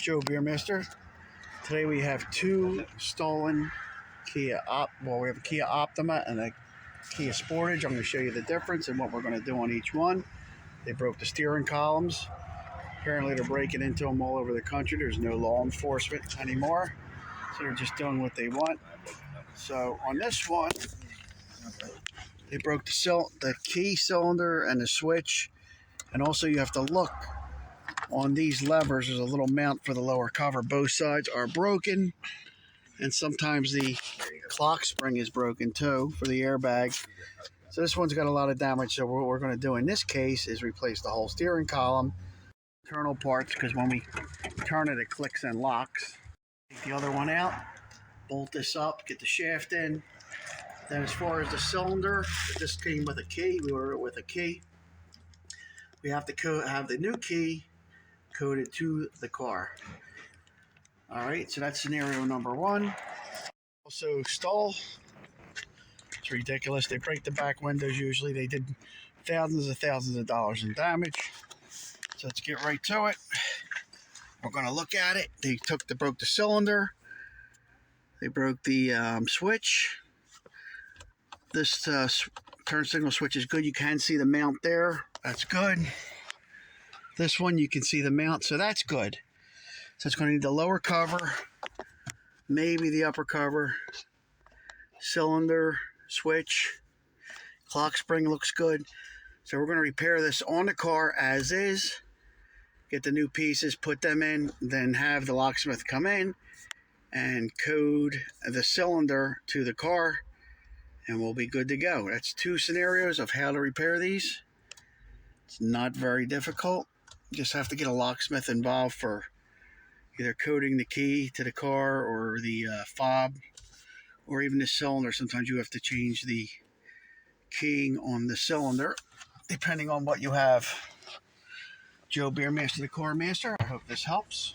Joe Beermaster. Today we have two stolen we have a Kia Optima and a Kia Sportage. I'm going to show you the difference and what we're going to do on each one. They broke the steering columns. Apparently they're breaking into them all over the country. There's no law enforcement anymore, so they're just doing what they want. So on this one, they broke the key cylinder and the switch, and also you have to look on these levers. There's a little mount for the lower cover. Both sides are broken, and sometimes the clock spring is broken too for the airbag. So this one's got a lot of damage. So what we're going to do in this case is replace the whole steering column, internal parts, because when we turn it, it clicks and locks. Take the other one out, bolt this up, get the shaft in. Then as far as the cylinder, this came with a key. We ordered it with a key. We have to have the new key coded to the car. All right, so that's scenario number one. Also stall. It's ridiculous. They break the back windows usually. They did thousands of dollars in damage. So let's get right to it. We're going to look at it. They broke the cylinder. They broke the switch. This turn signal switch is good. You can see the mount there. That's good. This one, you can see the mount, so that's good. So it's going to need the lower cover, maybe the upper cover, cylinder, switch, clock spring looks good. So we're going to repair this on the car as is, get the new pieces, put them in, then have the locksmith come in and code the cylinder to the car, and we'll be good to go. That's two scenarios of how to repair these. It's not very difficult. You just have to get a locksmith involved for either coding the key to the car or the fob, or even the cylinder. Sometimes you have to change the keying on the cylinder depending on what you have. Joe Beermaster, the Car Master. I hope this helps.